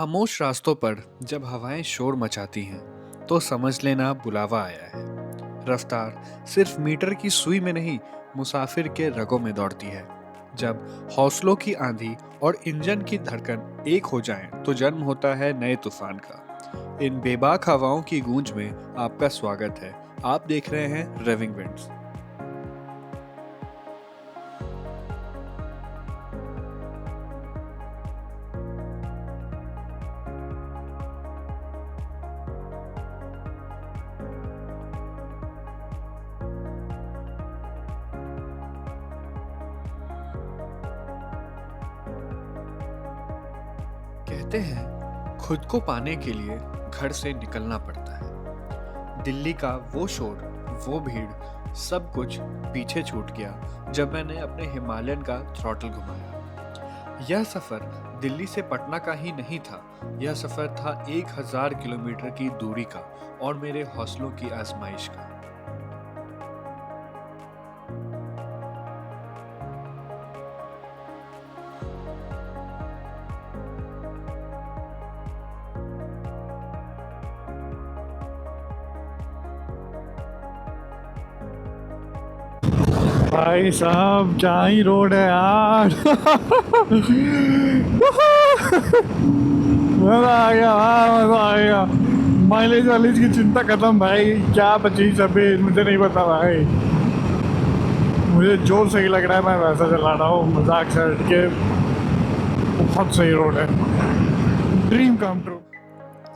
खामोश रास्तों पर जब हवाएं शोर मचाती हैं तो समझ लेना बुलावा आया है। रफ्तार सिर्फ मीटर की सुई में नहीं, मुसाफिर के रगों में दौड़ती है। जब हौसलों की आंधी और इंजन की धड़कन एक हो जाएं तो जन्म होता है नए तूफान का। इन बेबाक हवाओं की गूंज में आपका स्वागत है। आप देख रहे हैं रेविंग विंड्स। कहते हैं खुद को पाने के लिए घर से निकलना पड़ता है। दिल्ली का वो शोर, वो भीड़, सब कुछ पीछे छूट गया जब मैंने अपने हिमालयन का थ्रॉटल घुमाया। यह सफर दिल्ली से पटना का ही नहीं था, यह सफर था 1000 किलोमीटर की दूरी का और मेरे हौसलों की आजमाइश का। भाई साहब क्या ही रोड है यार। मजा आ गया भाई, मजा आ गया। माइलेज वाइलेज की चिंता खत्म भाई, क्या 25-26 मुझे नहीं पता भाई। मुझे जो सही लग रहा है मैं वैसा चला रहा हूँ, मजाक से हट के। बहुत सही रोड है, ड्रीम कम ट्रू।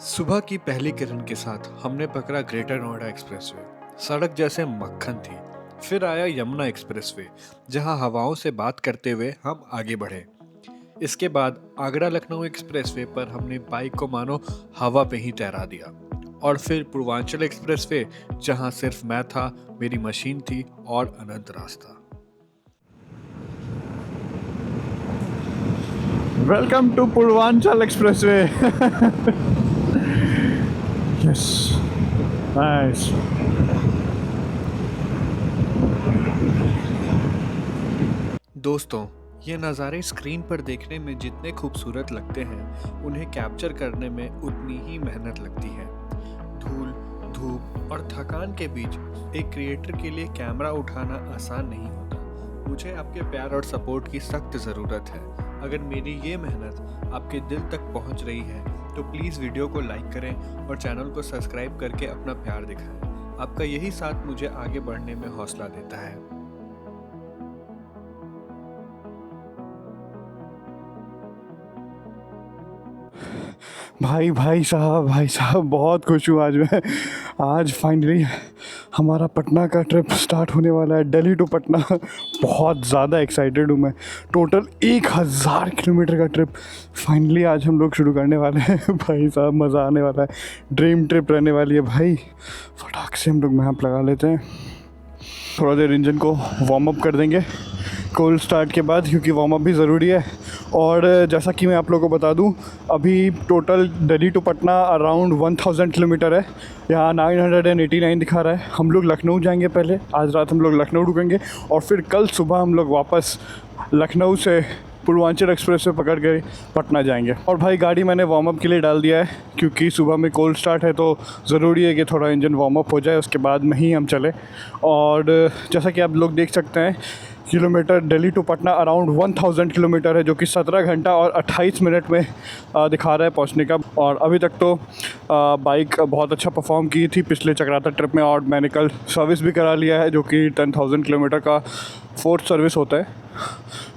सुबह की पहली किरण के साथ हमने पकड़ा ग्रेटर नोएडा एक्सप्रेसवे। सड़क जैसे मक्खन थी। फिर आया यमुना एक्सप्रेसवे, जहां हवाओं से बात करते हुए हम आगे बढ़े। इसके बाद आगरा लखनऊ एक्सप्रेसवे पर हमने बाइक को मानो हवा पे ही तैरा दिया। और फिर पूर्वांचल एक्सप्रेसवे, जहां सिर्फ मैं था, मेरी मशीन थी और अनंत रास्ता। Welcome to Purvanchal expressway. Yes, nice. दोस्तों, ये नज़ारे स्क्रीन पर देखने में जितने खूबसूरत लगते हैं, उन्हें कैप्चर करने में उतनी ही मेहनत लगती है। धूल, धूप और थकान के बीच एक क्रिएटर के लिए कैमरा उठाना आसान नहीं होता। मुझे आपके प्यार और सपोर्ट की सख्त ज़रूरत है। अगर मेरी ये मेहनत आपके दिल तक पहुंच रही है तो प्लीज़ वीडियो को लाइक करें और चैनल को सब्सक्राइब करके अपना प्यार दिखाएं। आपका यही साथ मुझे आगे बढ़ने में हौसला देता है। भाई साहब बहुत खुश हूँ आज मैं। आज फाइनली हमारा पटना का ट्रिप स्टार्ट होने वाला है, दिल्ली टू पटना। बहुत ज़्यादा एक्साइटेड हूँ मैं। टोटल 1000 किलोमीटर का ट्रिप फाइनली आज हम लोग शुरू करने वाले हैं। भाई साहब मज़ा आने वाला है, ड्रीम ट्रिप रहने वाली है भाई। फटाक से हम लोग मैप लगा लेते हैं, थोड़ा देर इंजन को वार्म अप कर देंगे कोल्ड स्टार्ट के बाद, क्योंकि वार्म अप भी ज़रूरी है। और जैसा कि मैं आप लोगों को बता दूं, अभी total Delhi to Patna around 1000 kilometre है। यहाँ 989 दिखा रहा है। हम लोग लखनऊ जाएंगे पहले, आज रात हम लोग लखनऊ रुकेंगे और फिर कल सुबह हम लोग वापस लखनऊ से पूर्वांचल एक्सप्रेस से पकड़ के पटना जाएंगे। और भाई गाड़ी मैंने वार्म अप के लिए डाल दिया है, क्योंकि सुबह में कोल्ड स्टार्ट है तो ज़रूरी है कि थोड़ा इंजन वार्म अप हो जाए, उसके बाद में ही हम चले। और जैसा कि आप लोग देख सकते हैं, kilometre Delhi to Patna around 1000 kilometre है, जो कि 17 घंटा और 28 मिनट में दिखा रहा है पहुंचने का। और अभी तक तो बाइक बहुत अच्छा परफॉर्म की थी पिछले चक्राता ट्रिप में, और मैंने कल सर्विस भी करा लिया है, जो कि 10,000 किलोमीटर का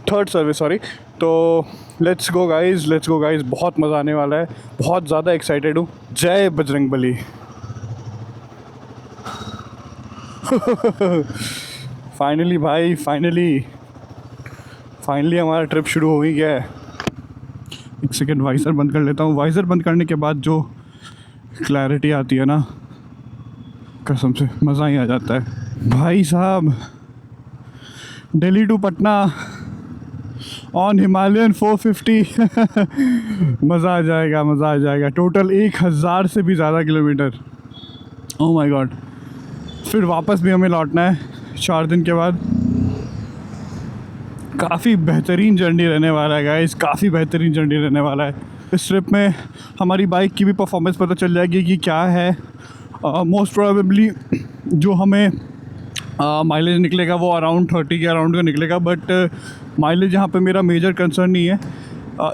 थर्ड सर्विस सॉरी। तो लेट्स गो गाइज़, बहुत मज़ा आने वाला है। बहुत ज़्यादा एक्साइटेड हूँ। जय बजरंगबली। फाइनली भाई, फाइनली हमारा ट्रिप शुरू हो ही गया है। एक सेकेंड वाइज़र बंद कर लेता हूँ। वाइज़र बंद करने के बाद जो क्लैरिटी आती है ना, कसम से मज़ा ही आ जाता है। भाई साहब, Delhi to Patna on Himalayan 450। मज़ा आ जाएगा। टोटल 1000 से भी ज़्यादा किलोमीटर। Oh my God. फिर वापस भी हमें लौटना है 4 दिन के बाद। काफ़ी बेहतरीन जर्नी रहने वाला है गाइस, काफ़ी बेहतरीन जर्नी रहने वाला है। इस ट्रिप में हमारी बाइक की भी परफॉर्मेंस पता चल जाएगी कि क्या है। मोस्ट प्रोबेबली जो हमें माइलेज निकलेगा वो अराउंड 30 के अराउंड का निकलेगा, बट माइलेज यहाँ पे मेरा मेजर कंसर्न नहीं है।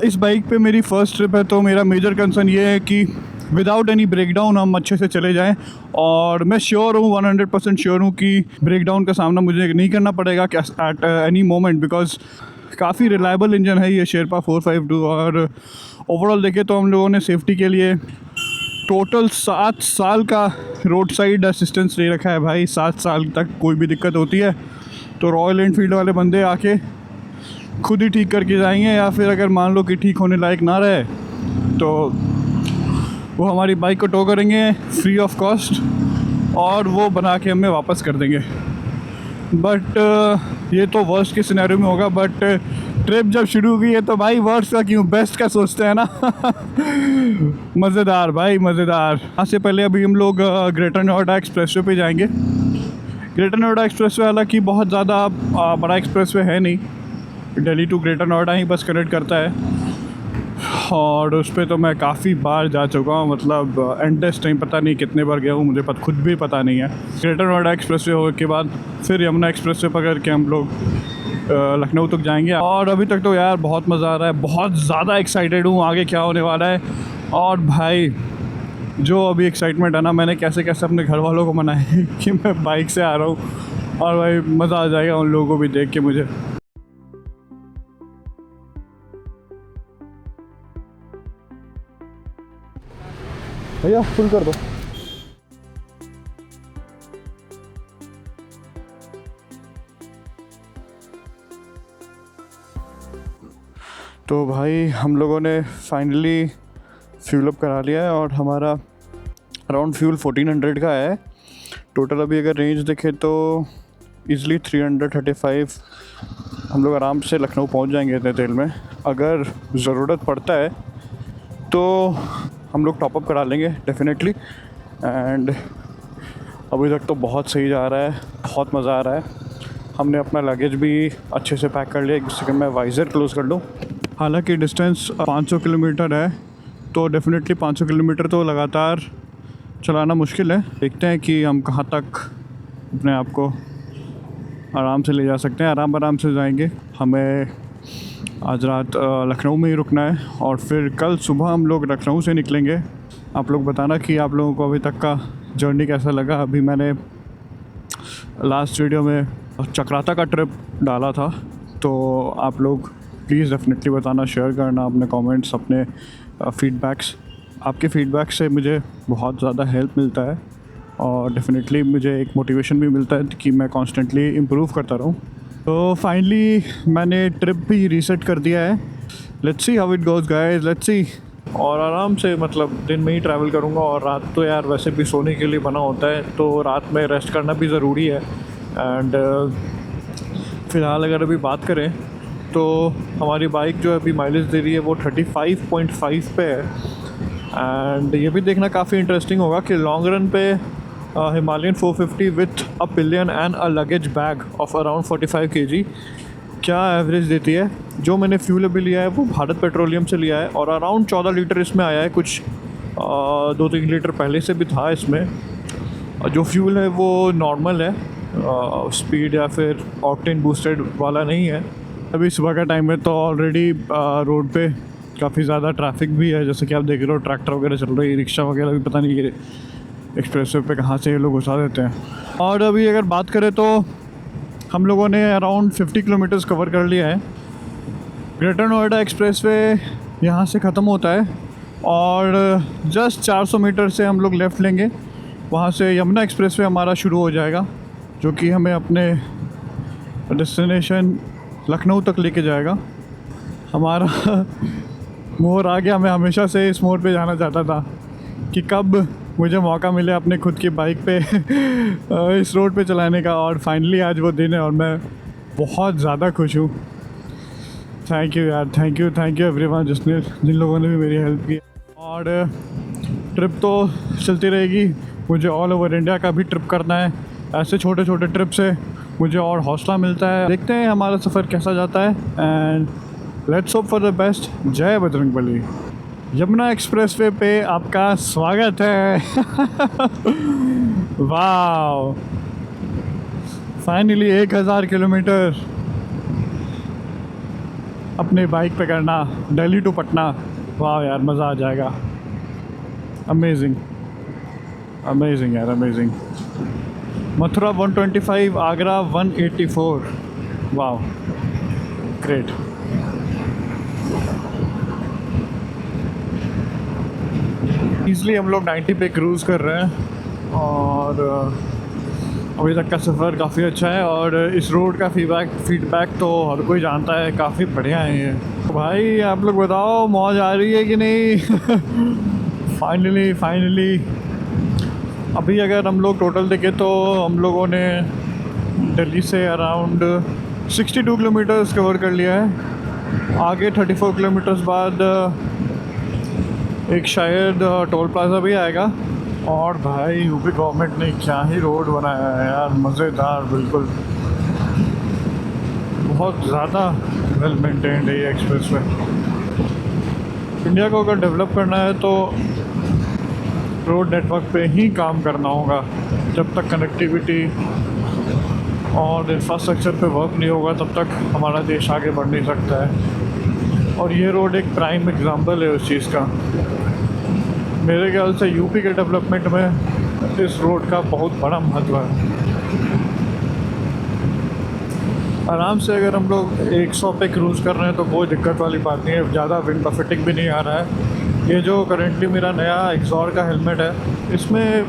इस बाइक पे मेरी फ़र्स्ट ट्रिप है, तो मेरा मेजर कंसर्न ये है कि विदाउट एनी ब्रेकडाउन हम अच्छे से चले जाएं। और मैं श्योर हूँ, 100% श्योर हूँ कि ब्रेकडाउन का सामना मुझे नहीं करना पड़ेगा एट एनी मोमेंट, बिकॉज काफ़ी रिलायबल इंजन है ये शेरपा 452। और ओवरऑल देखें तो हम लोगों ने सेफ्टी के लिए टोटल 7 साल का रोड साइड असिस्टेंस ले रखा है भाई। 7 साल तक कोई भी दिक्कत होती है तो रॉयल एनफील्ड वाले बंदे आके खुद ही ठीक करके जाएंगे, या फिर अगर मान लो कि ठीक होने लायक ना रहे तो वो हमारी बाइक को टो करेंगे फ्री ऑफ कॉस्ट और वो बना के हमें वापस कर देंगे। बट ये तो वर्स्ट के सिनेरियो में होगा, बट ट्रिप जब शुरू हुई है तो भाई वर्स्ट का क्यों बेस्ट का सोचते हैं ना। मज़ेदार भाई मज़ेदार। यहाँ से पहले अभी हम लोग ग्रेटर नोएडा एक्सप्रेसवे पे जाएंगे। ग्रेटर नोएडा एक्सप्रेसवे हालांकि बहुत ज़्यादा बड़ा एक्सप्रेसवे है नहीं, दिल्ली टू ग्रेटर नोएडा ही बस कनेक्ट करता है। और उस पर तो मैं काफ़ी बार जा चुका हूँ, मतलब एंडलेस टाइम पता नहीं कितने बार गया हूँ, मुझे खुद भी पता नहीं है। ग्रेटर नोएडा एक्सप्रेसवे होने के बाद फिर यमुना एक्सप्रेसवे पकड़ के हम लोग लखनऊ तक जाएंगे। और अभी तक तो यार बहुत मज़ा आ रहा है, बहुत ज़्यादा एक्साइटेड हूँ आगे क्या होने वाला है। और भाई जो अभी एक्साइटमेंट है ना, मैंने कैसे कैसे अपने घर वालों को मनाया है कि मैं बाइक से आ रहा हूँ, और भाई मज़ा आ जाएगा उन लोगों को भी देख के मुझे। भैया फुल कर दो। तो भाई हम लोगों ने फाइनली फ्यूल अप करा लिया है और हमारा अराउंड फ्यूल 1400 का है टोटल। अभी अगर रेंज देखें तो ईज़िली 335 हम लोग आराम से लखनऊ पहुंच जाएंगे इतने तेल में। अगर ज़रूरत पड़ता है तो हम लोग टॉपअप करा लेंगे डेफिनेटली। एंड अभी तक तो बहुत सही जा रहा है, बहुत मज़ा आ रहा है। हमने अपना लगेज भी अच्छे से पैक कर लिया, एक सेकंड में वाइज़र क्लोज़ कर लूँ। हालांकि डिस्टेंस 500 किलोमीटर है, तो डेफिनेटली 500 किलोमीटर तो लगातार चलाना मुश्किल है। देखते हैं कि हम कहाँ तक अपने आप को आराम से ले जा सकते हैं। आराम से जाएंगे। हमें आज रात लखनऊ में ही रुकना है और फिर कल सुबह हम लोग लखनऊ से निकलेंगे। आप लोग बताना कि आप लोगों को अभी तक का जर्नी कैसा लगा। अभी मैंने लास्ट वीडियो में चक्राता का ट्रिप डाला था, तो आप लोग प्लीज़ डेफिनेटली बताना, शेयर करना अपने कमेंट्स, अपने फीडबैक्स। आपके फीडबैक से मुझे बहुत ज़्यादा हेल्प मिलता है और डेफिनेटली मुझे एक मोटिवेशन भी मिलता है कि मैं कॉन्स्टेंटली इम्प्रूव करता रहूँ। तो फाइनली मैंने ट्रिप भी रीसेट कर दिया है। Let's see how it goes guys, let's see. और आराम से मतलब दिन में ही ट्रैवल करूँगा, और रात तो यार वैसे भी सोने के लिए बना होता है, तो रात में रेस्ट करना भी ज़रूरी है। एंड फ़िलहाल अगर अभी बात करें तो हमारी बाइक जो अभी माइलेज दे रही है वो 35.5 पे है। एंड ये भी देखना काफ़ी इंटरेस्टिंग होगा कि लॉन्ग रन पे Himalayan 450 with a pillion and a luggage bag of around 45 kg क्या एवरेज देती है। जो मैंने फ्यूल अभी लिया है वो भारत पेट्रोलियम से लिया है और अराउंड 14 लीटर इसमें आया है। कुछ 2-3 लीटर पहले से भी था इसमें। जो फ्यूल है वो नॉर्मल है, स्पीड या फिर ऑक्टेन बूस्टेड वाला नहीं है। अभी सुबह का टाइम है तो ऑलरेडी रोड पे काफ़ी ज़्यादा ट्रैफिक भी है, जैसे कि आप देख रहे हो ट्रैक्टर वगैरह चल रही है, रिक्शा वगैरह भी पता नहीं ये एक्सप्रेसवे पे कहाँ से ये लोग घुसा देते हैं। और अभी अगर बात करें तो हम लोगों ने अराउंड 50 किलोमीटर्स कवर कर लिया है। ग्रेटर नोएडा एक्सप्रेसवे यहाँ से ख़त्म होता है और जस्ट 400 मीटर से हम लोग लेफ़्ट लेंगे, वहाँ से यमुना एक्सप्रेसवे हमारा शुरू हो जाएगा, जो कि हमें अपने डेस्टिनेशन लखनऊ तक लेके जाएगा। हमारा मोड़ आ गया। मैं हमेशा से इस मोड़ पे जाना चाहता था कि कब मुझे मौका मिले अपने खुद की बाइक पे इस रोड पे चलाने का, और फाइनली आज वो दिन है और मैं बहुत ज़्यादा खुश हूँ। थैंक यू यार, थैंक यू एवरीवन जिन लोगों ने भी मेरी हेल्प की। और ट्रिप तो चलती रहेगी, मुझे ऑल ओवर इंडिया का भी ट्रिप करना है। ऐसे छोटे छोटे ट्रिप से मुझे और हौसला मिलता है। देखते हैं हमारा सफ़र कैसा जाता है and let's hope for the best. जय बजरंगबली। यमुना एक्सप्रेसवे पे आपका स्वागत है। वाह, फाइनली 1000 किलोमीटर अपने बाइक पे करना, दिल्ली टू पटना। वाह यार, मज़ा आ जाएगा। अमेजिंग अमेजिंग यार, अमेजिंग। मथुरा 125, आगरा 184। वाह, ग्रेट। ईज़िली हम लोग 90 पे क्रूज़ कर रहे हैं और अभी तक का सफ़र काफ़ी अच्छा है। और इस रोड का फीडबैक तो हर कोई जानता है, काफ़ी बढ़िया है ये। भाई आप लोग बताओ, मौज आ रही है कि नहीं? फाइनली अभी अगर हम लोग टोटल देखें तो हम लोगों ने दिल्ली से अराउंड 62 किलोमीटर्स कवर कर लिया है। आगे 34 किलोमीटर्स बाद एक शायद टोल प्लाज़ा भी आएगा। और भाई यूपी गवर्नमेंट ने क्या ही रोड बनाया है यार, मज़ेदार, बिल्कुल बहुत ज़्यादा वेल मेंटेन्ड है ये एक्सप्रेसवे। इंडिया को अगर डेवलप करना है तो रोड नेटवर्क पे ही काम करना होगा। जब तक कनेक्टिविटी और इंफ्रास्ट्रक्चर पे वर्क नहीं होगा तब तक हमारा देश आगे बढ़ नहीं सकता है। और ये रोड एक प्राइम एग्जांपल है उस चीज़ का। मेरे ख्याल से यूपी के डेवलपमेंट में इस रोड का बहुत बड़ा महत्व है। आराम से अगर हम लोग 100 पे क्रूज़ कर रहे हैं तो कोई दिक्कत वाली बात नहीं है। ज़्यादा विंड बफेटिंग भी नहीं आ रहा है। ये जो करेंटली मेरा नया एक्सॉर का हेलमेट है, इसमें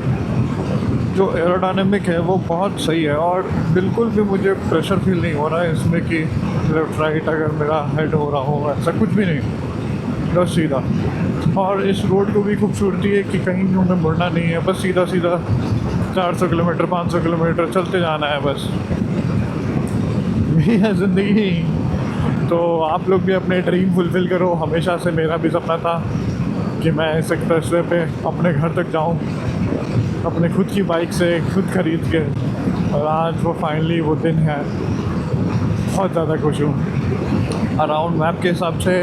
जो एरोडायनेमिक है वो बहुत सही है और बिल्कुल भी मुझे प्रेशर फील नहीं हो रहा है इसमें कि लेफ़्ट राइट अगर मेरा हेड हो रहा हो, ऐसा कुछ भी नहीं, बस सीधा। और इस रोड को भी खूबसूरती है कि कहीं हमें मुड़ना नहीं है, बस सीधा 400 किलोमीटर 500 किलोमीटर चलते जाना है, बस यही है ज़िंदगी। तो आप लोग भी अपने ड्रीम फुलफ़िल करो। हमेशा से मेरा भी सपना था कि मैं इस एक्सप्रेसवे पे अपने घर तक जाऊं अपने खुद की बाइक से, खुद ख़रीद के, और आज वो फाइनली वो दिन है। बहुत ज़्यादा खुश हूँ। अराउंड मैप के हिसाब से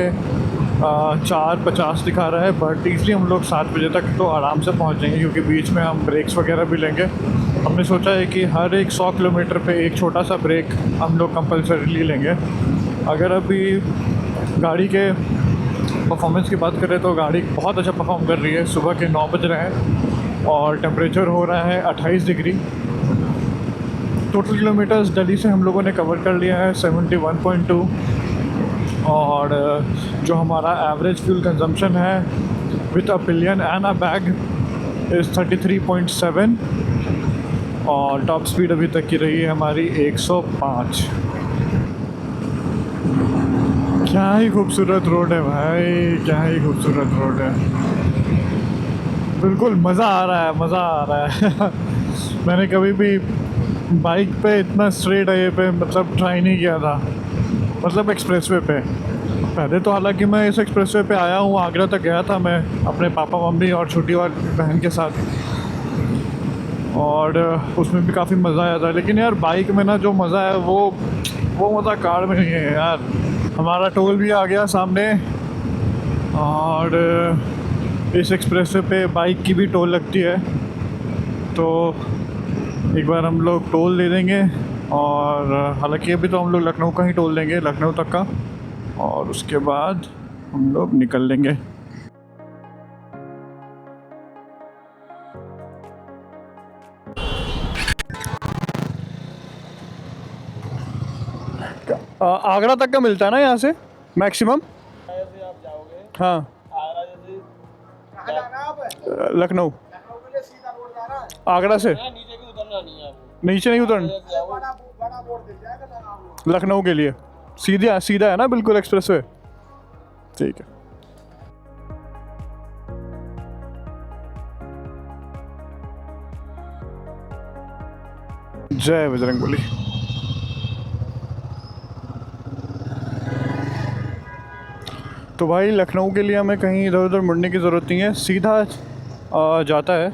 4:50 दिखा रहा है, बट ईज़िली हम लोग 7 बजे तक तो आराम से पहुँच जाएंगे क्योंकि बीच में हम ब्रेक्स वगैरह भी लेंगे। हमने सोचा है कि हर एक 100 किलोमीटर पे एक छोटा सा ब्रेक हम लोग कंपल्सरीली लेंगे। अगर अभी गाड़ी के परफॉर्मेंस की बात करें तो गाड़ी बहुत अच्छा परफॉर्म कर रही है। सुबह के 9 बज रहे हैं और टेम्परेचर हो रहा है 28 डिग्री। टोटल किलोमीटर्स दिल्ली से हम लोगों ने कवर कर लिया है 71.2। और जो हमारा एवरेज फ्यूल कंजम्पशन है with a pillion and a bag is 33.7। और टॉप स्पीड अभी तक की रही है हमारी 105। क्या ही खूबसूरत रोड है भाई, क्या ही खूबसूरत रोड है। बिल्कुल मज़ा आ रहा है, मज़ा आ रहा है। मैंने कभी भी बाइक पे इतना स्ट्रेट हाईवे पे मतलब ट्राई नहीं किया था, मतलब एक्सप्रेसवे पे। पहले तो हालांकि मैं इस एक्सप्रेसवे पे आया हूँ, आगरा तक गया था मैं अपने पापा मम्मी और छोटी वाली बहन के साथ, और उसमें भी काफ़ी मज़ा आया था। लेकिन यार बाइक में ना जो मज़ा है वो मज़ा कार में नहीं है यार। हमारा टोल भी आ गया सामने, और इस एक्सप्रेसवे पे बाइक की भी टोल लगती है, तो एक बार हम लोग टोल दे देंगे। और हालांकि अभी तो हम लोग लखनऊ का ही टोल देंगे, लखनऊ तक का, और उसके बाद हम लोग निकल लेंगे। आगरा तक का मिलता है ना यहाँ से मैक्सिमम? आप जाओगे हाँ, आगरा जैसे लखनऊ। के लिए सीधा रोड जा रहा है, आगरा से नीचे भी उतरना नहीं है आपको। नीचे नहीं उतरना बड़ा बोर्ड दिख जाएगा लगा। लखनऊ के लिए सीधा सीधा है ना बिल्कुल एक्सप्रेसवे? ठीक है। जय बजरंगबली। तो भाई लखनऊ के लिए हमें कहीं इधर उधर मुड़ने की ज़रूरत नहीं है, सीधा जाता है।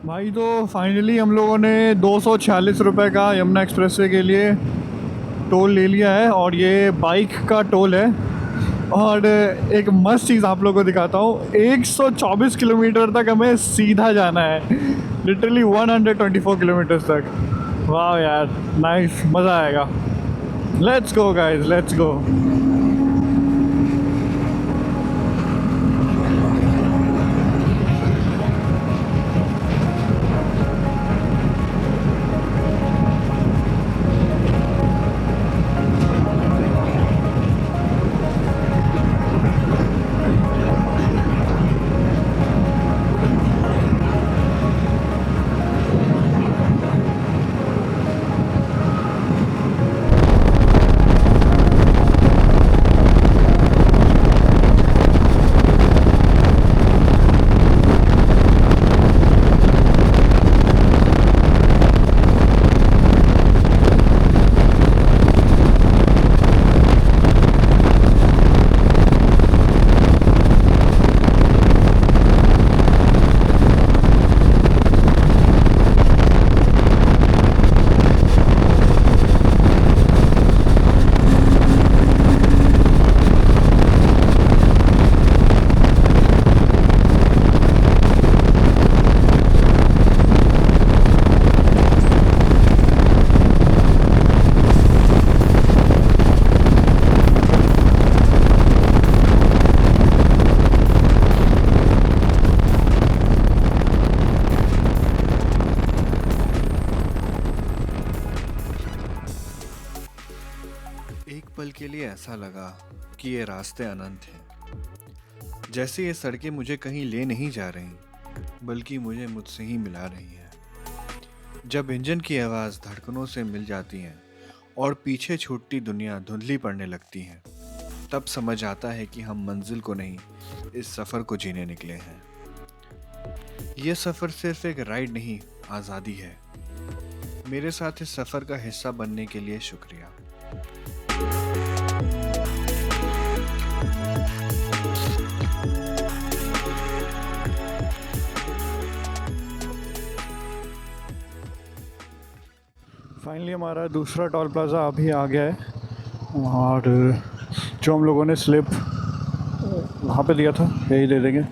भाई तो फाइनली हम लोगों ने 246 रुपये का यमुना एक्सप्रेसवे के लिए टोल ले लिया है, और ये बाइक का टोल है और एक मस्त चीज़ आप लोगों को दिखाता हूँ, 124 किलोमीटर तक हमें सीधा जाना है, लिटरली 124 किलोमीटर तक। वाह यार, नाइस, मज़ा आएगा। Let's go guys, let's go. एक पल के लिए ऐसा लगा कि ये रास्ते अनंत हैं, जैसे ये सड़कें मुझे कहीं ले नहीं जा रही बल्कि मुझे मुझसे ही मिला रही हैं। जब इंजन की आवाज़ धड़कनों से मिल जाती है और पीछे छूटती दुनिया धुंधली पड़ने लगती है, तब समझ आता है कि हम मंजिल को नहीं, इस सफ़र को जीने निकले हैं। यह सफ़र सिर्फ एक राइड नहीं, आज़ादी है। मेरे साथ इस सफ़र का हिस्सा बनने के लिए शुक्रिया। फाइनली हमारा दूसरा टोल प्लाज़ा अभी आ गया है, और जो हम लोगों ने स्लिप वहाँ पे दिया था यही दे देंगे।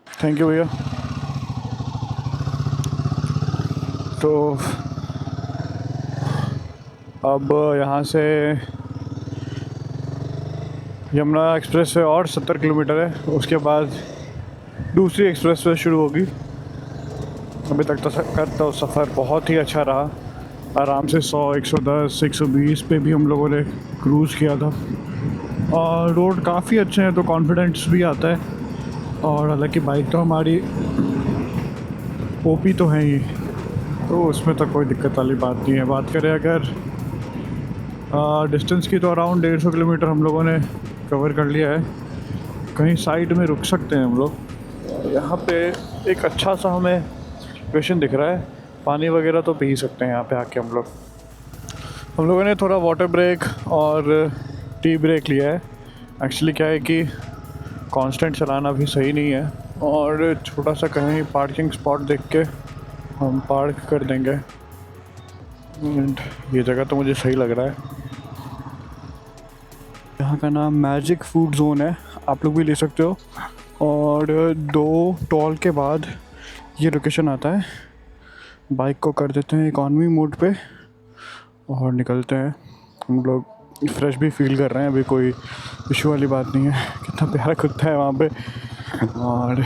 थैंक यू भैया। तो अब यहाँ से यमुना एक्सप्रेस वे और 70 किलोमीटर है, उसके बाद दूसरी एक्सप्रेस वे शुरू होगी। अभी तक तो सफ़र बहुत ही अच्छा रहा, आराम से 100, 110, 120 पे भी हम लोगों ने क्रूज़ किया था, और रोड काफ़ी अच्छे हैं तो कॉन्फिडेंस भी आता है। और हालांकि बाइक तो हमारी ओपी तो है ही, तो उसमें तो कोई दिक्कत वाली बात नहीं है। बात करें अगर डिस्टेंस की, तो अराउंड 150 किलोमीटर हम लोगों ने कवर कर लिया है। कहीं साइड में रुक सकते हैं हम लोग। यहाँ पे एक अच्छा सा हमें लोकेशन दिख रहा है, पानी वगैरह तो पी ही सकते हैं यहाँ पे आके हम लोगों ने थोड़ा वाटर ब्रेक और टी ब्रेक लिया है। एक्चुअली क्या है कि कांस्टेंट चलाना भी सही नहीं है, और छोटा सा कहीं पार्किंग स्पॉट देख के हम पार्क कर देंगे। एंड ये जगह तो मुझे सही लग रहा है। यहाँ का नाम मैजिक फूड जोन है, आप लोग भी ले सकते हो। और 2 टोल के बाद ये लोकेशन आता है। बाइक को कर देते हैं इकॉनमी मोड पे और निकलते हैं। हम लोग फ्रेश भी फील कर रहे हैं, अभी कोई इशू वाली बात नहीं है। कितना प्यारा कुत्ता है वहाँ पे। और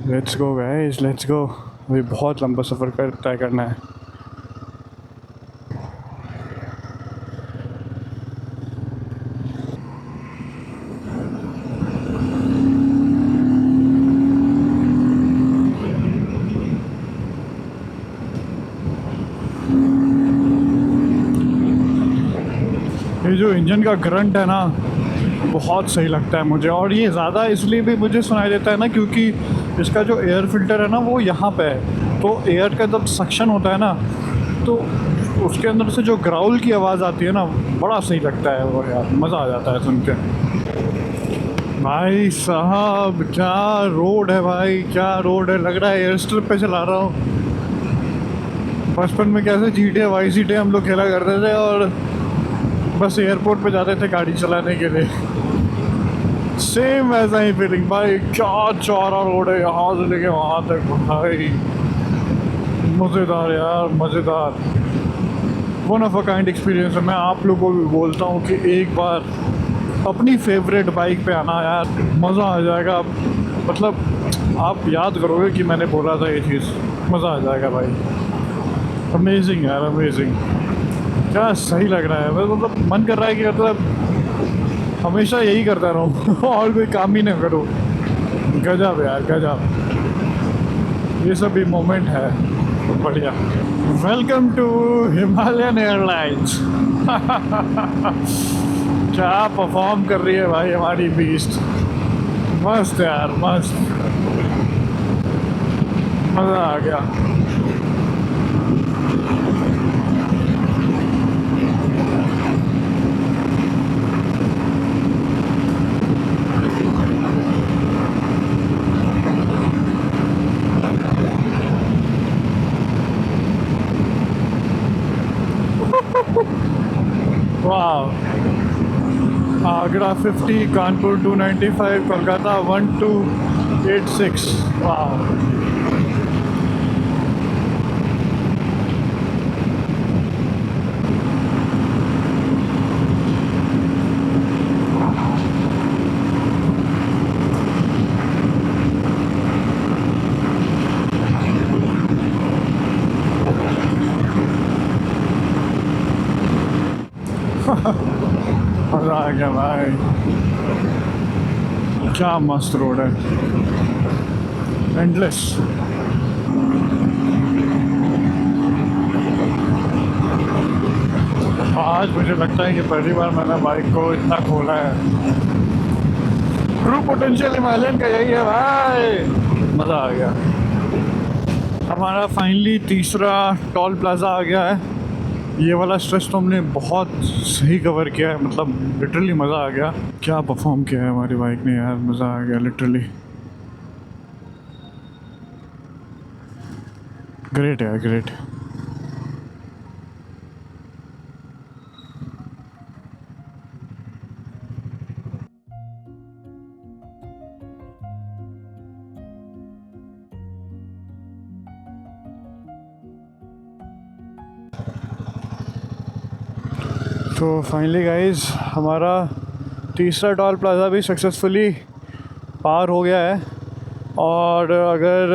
let's go guys, let's go. अभी बहुत लंबा सफ़र तय करना है। ये जो इंजन का करंट है ना, बहुत सही लगता है मुझे। और ये ज़्यादा इसलिए भी मुझे सुनाई देता है ना, क्योंकि इसका जो एयर फिल्टर है ना वो यहाँ पे है। तो एयर का जब सक्शन होता है ना, तो उसके अंदर से जो ग्राउल की आवाज़ आती है ना, बड़ा सही लगता है वो यार, मज़ा आ जाता है सुन के। भाई साहब क्या रोड है भाई, क्या रोड है। लग रहा है एयर स्ट्रिप पे चला रहा हूँ। बचपन में कैसे GTA वाई सिटी हम लोग खेला करते थे और बस एयरपोर्ट पे जाते थे गाड़ी चलाने के लिए। सेम वैसा ही फीलिंग भाई। क्या चौड़ा रोड है यहाँ से लेके वहाँ तक भाई, मज़ेदार यार, मज़ेदार। One of a kind experience है। मैं आप लोगों को भी बोलता हूँ कि एक बार अपनी फेवरेट बाइक पे आना यार, मज़ा आ जाएगा। मतलब आप याद करोगे कि मैंने बोला था ये चीज़, मज़ा आ जाएगा भाई। अमेजिंग यार, अमेजिंग। क्या सही लग रहा है। मतलब मन कर रहा है कि मतलब हमेशा यही करता रहूँ और कोई काम ही नहीं करूँ। गजब यार, गजब। ये सब भी मोमेंट है, बढ़िया। Welcome to Himalayan airlines. क्या परफॉर्म कर रही है भाई हमारी बीस्ट। मस्त यार, मस्त, मज़ा आ गया। वाह। आगरा 50, कानपुर 295, कोलकाता 1286। वाह। मज़ा आ गया भाई। क्या मस्त रोड है, एंडलेस। आज मुझे लगता है कि पहली बार मैंने बाइक को इतना खोला है। ट्रू पोटेंशियल हिमालयन का यही है भाई। मज़ा आ गया। हमारा फाइनली तीसरा टोल प्लाज़ा आ गया है। ये वाला स्ट्रेच तो हमने बहुत सही कवर किया है, मतलब लिटरली मज़ा आ गया। क्या परफॉर्म किया है हमारी बाइक ने यार, मज़ा आ गया लिटरली। ग्रेट यार, ग्रेट। तो फाइनली गाइस हमारा तीसरा टोल प्लाज़ा भी सक्सेसफुली पार हो गया है। और अगर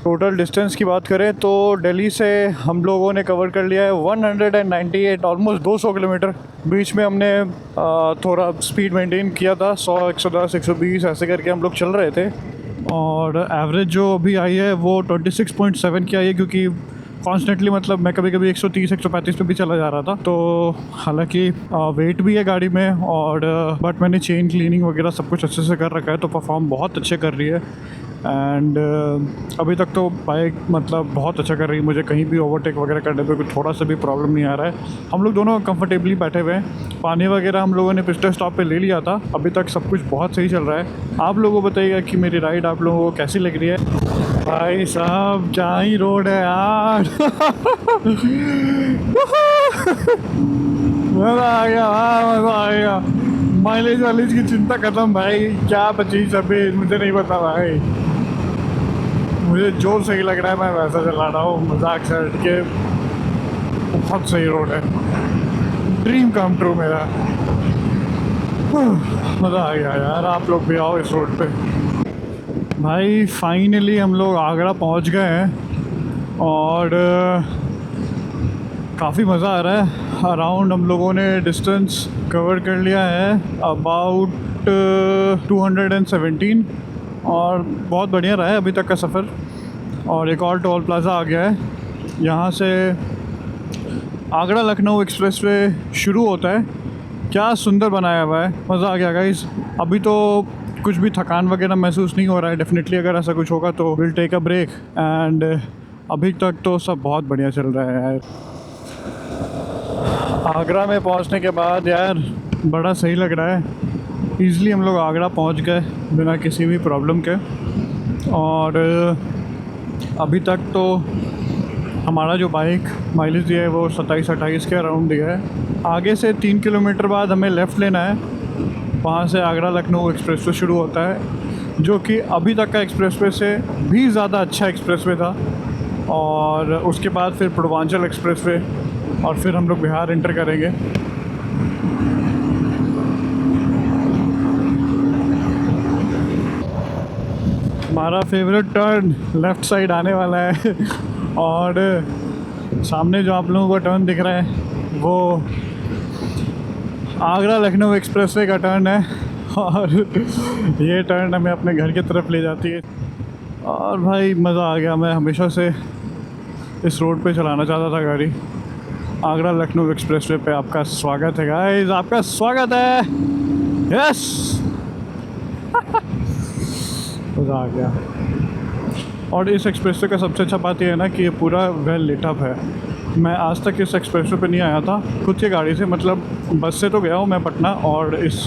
टोटल डिस्टेंस की बात करें तो दिल्ली से हम लोगों ने कवर कर लिया है 198, ऑलमोस्ट 200 किलोमीटर। बीच में हमने थोड़ा स्पीड मेंटेन किया था, 100, 110, 120 ऐसे करके हम लोग चल रहे थे। और एवरेज जो अभी आई है वो 26.7 की आई है, क्योंकि कॉन्स्टेंटली मतलब मैं कभी कभी 130, 135 पे भी चला जा रहा था। तो हालांकि वेट भी है गाड़ी में, और बट मैंने चेन क्लीनिंग वगैरह सब कुछ अच्छे से कर रखा है, तो परफॉर्म बहुत अच्छे कर रही है। एंड अभी तक तो बाइक मतलब बहुत अच्छा कर रही है। मुझे कहीं भी ओवरटेक वगैरह करने पे थोड़ा सा भी प्रॉब्लम नहीं आ रहा है। हम लोग दोनों कंफर्टेबली बैठे हुए हैं। पानी वगैरह हम लोगों ने पिछले स्टॉप पे ले लिया था। अभी तक सब कुछ बहुत सही चल रहा है। आप लोगों को बताइएगा कि मेरी राइड आप लोगों को कैसी लग रही है। भाई साहब क्या ही रोड है यार। मज़ा आ गया, मज़ा आ गया। माइलेज वाइलेज की चिंता खत्म भाई। क्या 25-26 मुझे नहीं पता भाई। मुझे जो सही लग रहा है मैं वैसा चला रहा हूँ, मजाक से हट के। बहुत सही रोड है, ड्रीम कम ट्रू मेरा। मज़ा आ गया यार। आप लोग भी आओ इस रोड पे। भाई फाइनली हम लोग आगरा पहुँच गए हैं और काफ़ी मज़ा आ रहा है। अराउंड हम लोगों ने डिस्टेंस कवर कर लिया है अबाउट 217, और बहुत बढ़िया रहा है अभी तक का सफ़र। और एक और टोल प्लाज़ा आ गया है, यहाँ से आगरा लखनऊ एक्सप्रेसवे शुरू होता है। क्या सुंदर बनाया हुआ है, मज़ा आ गया गाइस। अभी तो कुछ भी थकान वगैरह महसूस नहीं हो रहा है। डेफिनेटली अगर ऐसा कुछ होगा तो will take a break. And अभी तक तो सब बहुत बढ़िया चल रहा है यार। आगरा में पहुंचने के बाद यार बड़ा सही लग रहा है। ईज़िली हम लोग आगरा पहुंच गए बिना किसी भी प्रॉब्लम के। और अभी तक तो हमारा जो बाइक माइलेज दिया है वो 27-28 के अराउंड दिया है। आगे से 3 किलोमीटर बाद हमें लेफ़्ट लेना है, वहाँ से आगरा लखनऊ एक्सप्रेसवे शुरू होता है, जो कि अभी तक का एक्सप्रेसवे से भी ज़्यादा अच्छा एक्सप्रेसवे था। और उसके बाद फिर पूर्वांचल एक्सप्रेसवे और फिर हम लोग बिहार इंटर करेंगे। हमारा फेवरेट टर्न लेफ़्ट साइड आने वाला है और सामने जो आप लोगों को टर्न दिख रहा है वो आगरा लखनऊ एक्सप्रेसवे का टर्न है और ये टर्न हमें अपने घर की तरफ ले जाती है। और भाई मज़ा आ गया। मैं हमेशा से इस रोड पे चलाना चाहता था गाड़ी। आगरा लखनऊ एक्सप्रेसवे पे आपका स्वागत है गाइस, आपका स्वागत है। यस मज़ा आ गया। और इस एक्सप्रेसवे का सबसे अच्छा बात यह है ना कि ये पूरा वेल लिट अप है। मैं आज तक इस एक्सप्रेसवे पे नहीं आया था खुद की गाड़ी से, मतलब बस से तो गया हूँ मैं पटना और इस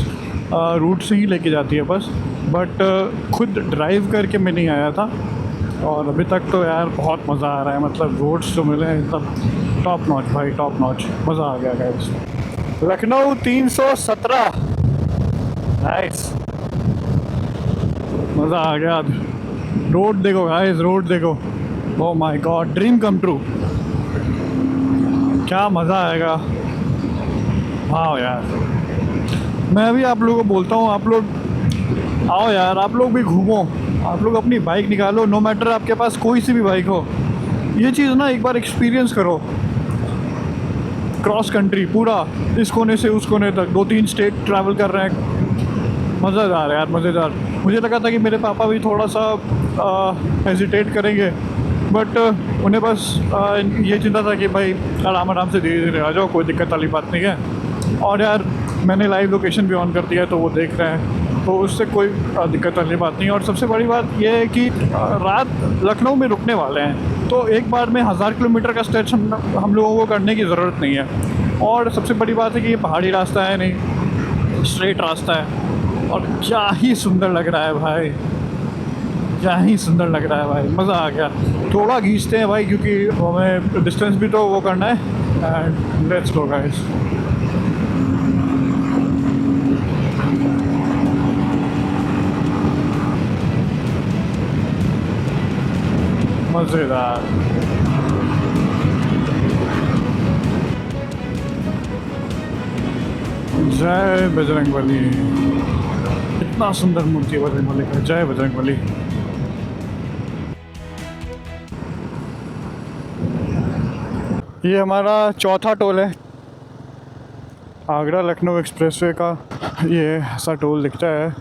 रूट से ही लेके जाती है बस, बट खुद ड्राइव करके मैं नहीं आया था। और अभी तक तो यार बहुत मज़ा आ रहा है, मतलब रोड्स जो मिले हैं सब टॉप नॉच भाई, टॉप नॉच। मज़ा आ गया गाइस। लखनऊ 317 नाइस, मज़ा आ गया। रोड देखो गाइस, रोड देखो, ओह my God, dream come true. क्या मज़ा आएगा, वाह यार। मैं भी आप लोगों को बोलता हूँ, आप लोग आओ यार, आप लोग भी घूमो, आप लोग अपनी बाइक निकालो, नो मैटर आपके पास कोई सी भी बाइक हो। ये चीज़ ना एक बार एक्सपीरियंस करो, क्रॉस कंट्री पूरा इस कोने से उस कोने तक 2-3 स्टेट ट्रैवल कर रहे हैं। मज़ेदार यार, मज़ेदार। मुझे लगा था कि मेरे पापा भी थोड़ा सा हेजिटेट करेंगे, बट उन्हें बस ये चिंता था कि भाई आराम आराम से धीरे धीरे आ जाओ, कोई दिक्कत वाली बात नहीं है। और यार मैंने लाइव लोकेशन भी ऑन कर दिया है तो वो देख रहे हैं, तो उससे कोई दिक्कत वाली बात नहीं है। और सबसे बड़ी बात यह है कि रात लखनऊ में रुकने वाले हैं, तो एक बार में 1000 किलोमीटर का स्ट्रेच हम लोगों को करने की ज़रूरत नहीं है। और सबसे बड़ी बात है कि ये पहाड़ी रास्ता है नहीं, स्ट्रेट रास्ता है। और क्या ही सुंदर लग रहा है भाई, क्या ही सुंदर लग रहा है भाई, मज़ा आ गया। थोड़ा खींचते हैं भाई क्योंकि हमें डिस्टेंस भी तो वो करना है। And let's go guys. मज़ेदार। जय बजरंगबली। इतना सुंदर मूर्ति है बजरंगबली का, जय बजरंगबली। ये हमारा चौथा टोल है आगरा लखनऊ एक्सप्रेसवे का। ये ऐसा टोल दिखता है।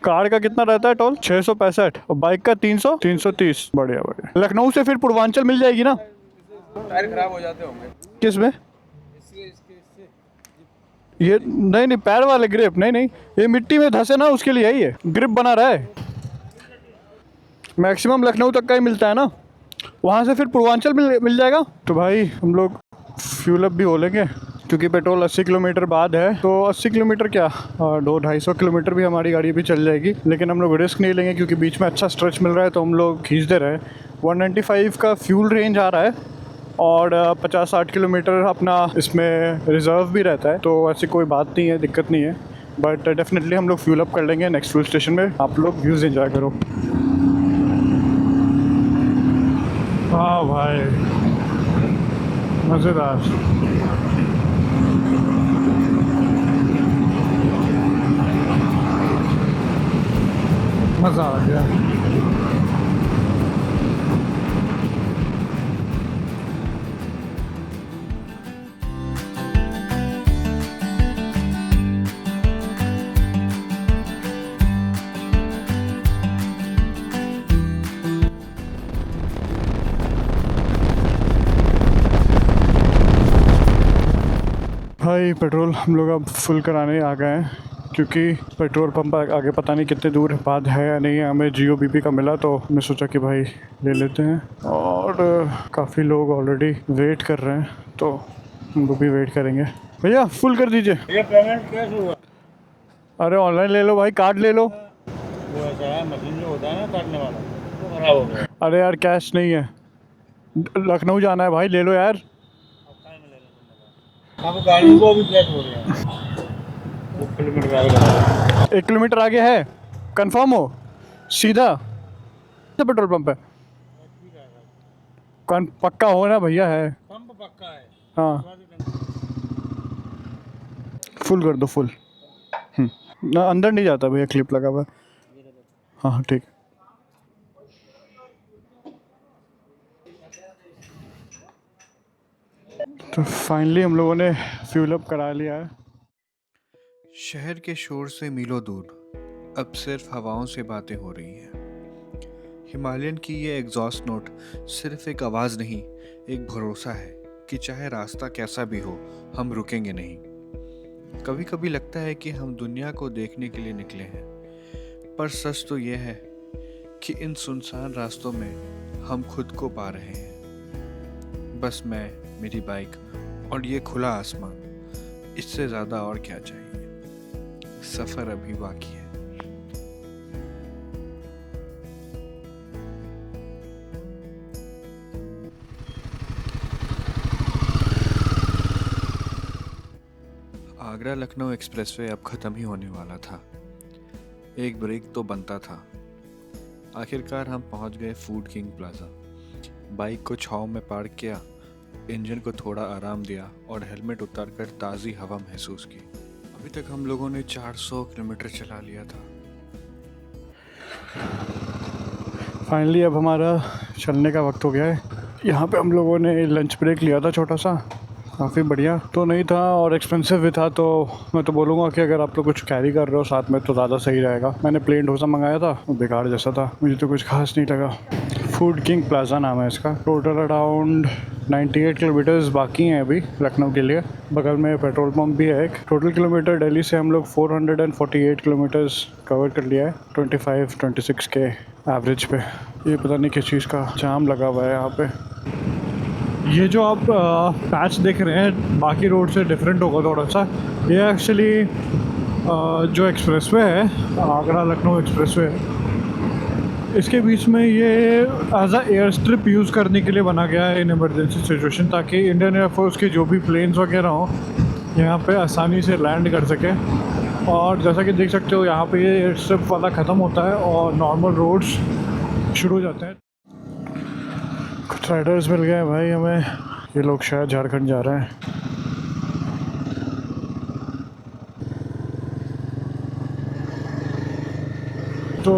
कार का कितना रहता है टोल? 665 और बाइक का 330। बढ़िया बढ़िया। लखनऊ से फिर पूर्वांचल मिल जाएगी ना? टायर खराब हो जाते होंगे किस में? ये नहीं, पैर वाले ग्रिप नहीं, ये मिट्टी में धंसे ना, उसके लिए है ये ग्रिप बना रहा है। मैक्सिमम लखनऊ तक का ही मिलता है ना, वहाँ से फिर पूर्वांचल मिल जाएगा। तो भाई हम लोग फ्यूल अप भी हो लेंगे क्योंकि पेट्रोल 80 किलोमीटर बाद है, तो 80 किलोमीटर क्या 200-250 किलोमीटर भी हमारी गाड़ी भी चल जाएगी। लेकिन हम लोग रिस्क नहीं लेंगे क्योंकि बीच में अच्छा स्ट्रेच मिल रहा है, तो हम लोग खींचते रहे। 195 का फ्यूल रेंज आ रहा है और 50-60 किलोमीटर अपना इसमें रिज़र्व भी रहता है, तो ऐसी कोई बात नहीं है, दिक्कत नहीं है। बट डेफिनेटली हम लोग फ्यूल अप कर लेंगे नेक्स्ट फ्यूल स्टेशन में। आप लोग व्यूज़ एंजॉय करो। हाँ भाई मज़ेदार। मज़ा आ गया। भाई पेट्रोल हम लोग अब फुल कराने आ गए हैं क्योंकि पेट्रोल पंप आगे पता नहीं कितने दूर बाद है या नहीं है। हमें GOBP का मिला तो हमने सोचा कि भाई ले लेते हैं। और काफ़ी लोग ऑलरेडी वेट कर रहे हैं तो हम लोग भी वेट करेंगे। भैया फुल कर दीजिए। ये पेमेंट कैश हुआ? अरे ऑनलाइन ले लो भाई, कार्ड ले लो। वो ऐसा है, मशीन जो होता है ना काटने वाला वो खराब हो गया। अरे यार कैश नहीं है, लखनऊ जाना है भाई, ले लो यार। अब गाड़ी को भी कैश हो गया। 1 किलोमीटर आगे लगा। 1 किलोमीटर आगे है, कंफर्म हो? सीधा पेट्रोल पंप है, पक्का हो ना भैया? है पंप पक्का है। हाँ, फुल कर दो फुल। ना अंदर नहीं जाता भैया, क्लिप लगा हुआ है। हाँ हाँ ठीक। तो फाइनली हम लोगों ने फ्यूल अप करा लिया है। शहर के शोर से मीलों दूर अब सिर्फ हवाओं से बातें हो रही हैं। हिमालयन की ये एग्जॉस्ट नोट सिर्फ एक आवाज़ नहीं, एक भरोसा है कि चाहे रास्ता कैसा भी हो, हम रुकेंगे नहीं। कभी कभी लगता है कि हम दुनिया को देखने के लिए निकले हैं, पर सच तो यह है कि इन सुनसान रास्तों में हम खुद को पा रहे हैं। बस मैं, मेरी बाइक और ये खुला आसमान, इससे ज़्यादा और क्या चाहिए। सफ़र अभी बाकी है। आगरा लखनऊ एक्सप्रेसवे अब ख़त्म ही होने वाला था। एक ब्रेक तो बनता था। आखिरकार हम पहुंच गए फूड किंग प्लाजा। बाइक को छांव में पार्क किया, इंजन को थोड़ा आराम दिया और हेलमेट उतारकर ताज़ी हवा महसूस की। अभी तक हम लोगों ने 400 किलोमीटर चला लिया था। फाइनली अब हमारा चलने का वक्त हो गया है। यहाँ पे हम लोगों ने लंच ब्रेक लिया था छोटा सा, काफ़ी बढ़िया तो नहीं था और एक्सपेंसिव भी था। तो मैं तो बोलूँगा कि अगर आप लोग कुछ कैरी कर रहे हो साथ में तो ज़्यादा सही रहेगा। मैंने प्लेन डोसा मंगाया था, वो बेकार जैसा था, मुझे तो कुछ खास नहीं लगा। फूड किंग प्लाजा नाम है इसका। टोटल अराउंड 98 किलोमीटर्स बाकी हैं अभी लखनऊ के लिए। बगल में पेट्रोल पंप भी है एक। टोटल किलोमीटर दिल्ली से हम लोग 448 किलोमीटर्स कवर कर लिया है 25-26 के एवरेज पे। ये पता नहीं किस चीज़ का जाम लगा हुआ है यहाँ पे। ये जो आप पैच देख रहे हैं बाकी रोड से डिफरेंट होगा थोड़ा सा। ये एक्चुअली जो एक्सप्रेसवे है, आगरा लखनऊ एक्सप्रेसवे, इसके बीच में ये as a airstrip use करने के लिए बना गया है इन इमरजेंसी सिचुएशन, ताकि इंडियन एयरफोर्स के जो भी प्लेन्स वगैरह हों यहाँ पे आसानी से लैंड कर सके। और जैसा कि देख सकते हो यहाँ पे ये एयर स्ट्रिप वाला ख़त्म होता है और नॉर्मल रोड्स शुरू हो जाते हैं। कुछ राइडर्स मिल गए भाई हमें, ये लोग शायद झारखंड जा रहे हैं। तो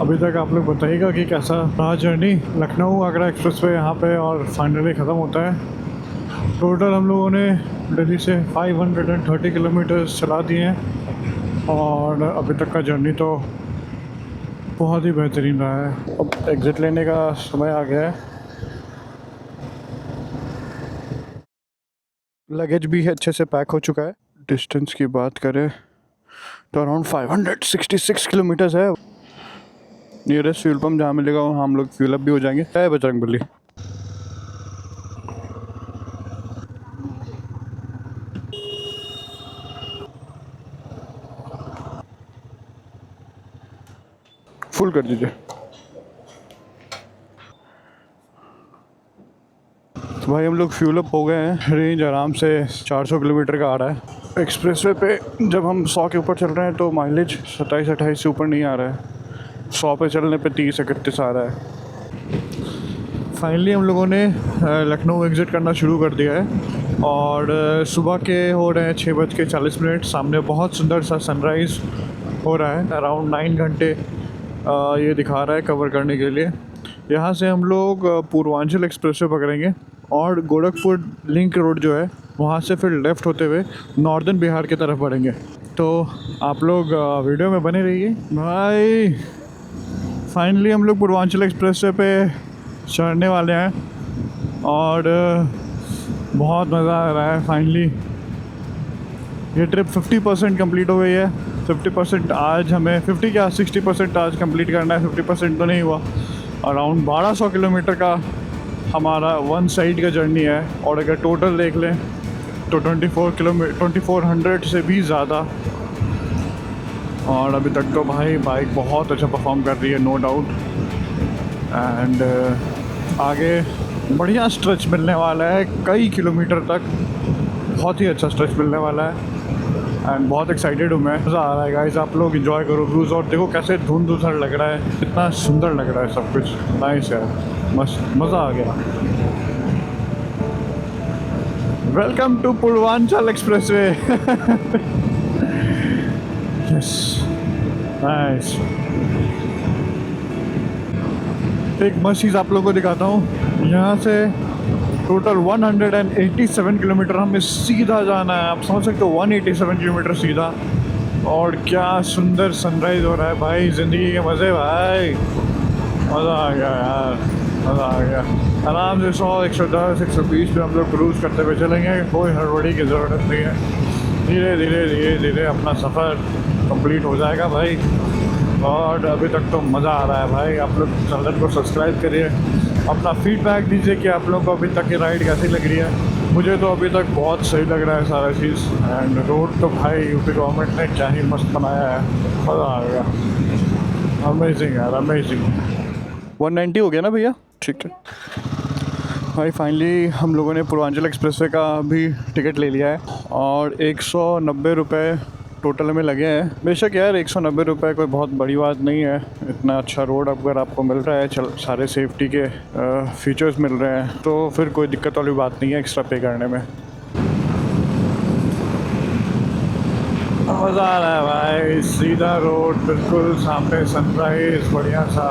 अभी तक आप लोग बताइएगा कि कैसा रहा जर्नी। लखनऊ आगरा एक्सप्रेसवे यहाँ पे और फाइनली ख़त्म होता है। टोटल हम लोगों ने दिल्ली से 530 किलोमीटर्स चला दिए हैं और अभी तक का जर्नी तो बहुत ही बेहतरीन रहा है। अब एग्ज़िट लेने का समय आ गया है। लगेज भी अच्छे से पैक हो चुका है। डिस्टेंस की बात करें तो अराउंड 566 किलोमीटर्स है। नियरेस्ट फ्यूल पंप जहाँ मिलेगा वहाँ हम लोग फ्यूल अप भी हो जाएंगे। है बजरंगबली। फुल कर दीजिए। तो भाई हम लोग फ्यूल अप हो गए हैं। रेंज आराम से 400 किलोमीटर का आ रहा है। एक्सप्रेसवे पे जब हम 100 के ऊपर चल रहे हैं तो माइलेज 27-28 से ऊपर नहीं आ रहा है। 100 पे चलने पे 30-31 आ रहा है। फाइनली हम लोगों ने लखनऊ एग्ज़िट करना शुरू कर दिया है और सुबह के हो रहे हैं 6:40। सामने बहुत सुंदर सा सनराइज़ हो रहा है। अराउंड 9 घंटे ये दिखा रहा है कवर करने के लिए। यहाँ से हम लोग पूर्वांचल एक्सप्रेसवे पकड़ेंगे और गोरखपुर लिंक रोड जो है वहाँ से फिर लेफ़्ट होते हुए नॉर्दर्न बिहार की तरफ बढ़ेंगे। तो आप लोग वीडियो में बने रहिए भाई। फाइनली हम लोग पूर्वांचल एक्सप्रेसवे पे चढ़ने वाले हैं और बहुत मज़ा आ रहा है। फाइनली ये ट्रिप 50% कंप्लीट हो गई है। 50% आज हमें 50 क्या 60% आज कंप्लीट करना है। 50% तो नहीं हुआ। अराउंड 1200 किलोमीटर का हमारा वन साइड का जर्नी है और अगर टोटल देख लें तो 2400 से भी ज़्यादा। और अभी तक तो भाई बाइक बहुत अच्छा परफॉर्म कर रही है, नो डाउट। एंड आगे बढ़िया स्ट्रेच मिलने वाला है कई किलोमीटर तक, बहुत ही अच्छा स्ट्रेच मिलने वाला है। एंड बहुत एक्साइटेड हूँ मैं, मज़ा आ रहा है गाइस। आप लोग एंजॉय करो व्यूज़, और देखो कैसे धुंधुसर लग रहा है, इतना सुंदर लग रहा है सब कुछ। नाइस यार, मस्त, मज़ा आ गया। Welcome to Purvanchal expressway. Yes, nice. एक मस्त चीज़ आप लोगों को दिखाता हूँ। यहाँ से टोटल 187 किलोमीटर हमें सीधा जाना है। आप समझ सकते हो, 187 किलोमीटर सीधा। और क्या सुंदर सनराइज़ हो रहा है भाई, ज़िंदगी के मज़े भाई, मज़ा आ गया यार, मज़ा आ गया। आराम से 100, 110, 120 पे हम लोग क्रूज़ करते हुए चलेंगे, कोई हड़बड़ी की ज़रूरत नहीं है। धीरे धीरे धीरे धीरे अपना सफ़र कंप्लीट हो जाएगा भाई। और अभी तक तो मज़ा आ रहा है भाई। आप लोग चैनल को सब्सक्राइब करिए, अपना फीडबैक दीजिए कि आप लोगों को अभी तक की राइड कैसी लग रही है। मुझे तो अभी तक बहुत सही लग रहा है सारा चीज़। एंड रोड तो भाई यूपी गवर्नमेंट ने क्या ही मस्त बनाया है, मज़ा आ गया। अमेजिंग यार, अमेजिंग। 190 हो गया ना भैया, ठीक है भाई। फाइनली हम लोगों ने पूर्वांचल एक्सप्रेसवे का भी टिकट ले लिया है, और 190 रुपये टोटल में लगे हैं। बेशक यार 190 रुपये कोई बहुत बड़ी बात नहीं है। इतना अच्छा रोड अगर आपको मिल रहा है, सारे सेफ्टी के फीचर्स मिल रहे हैं, तो फिर कोई दिक्कत वाली बात नहीं है एक्स्ट्रा पे करने में। मज़ा आ रहा है भाई, सीधा रोड, बिल्कुल सामने सनराइज बढ़िया सा।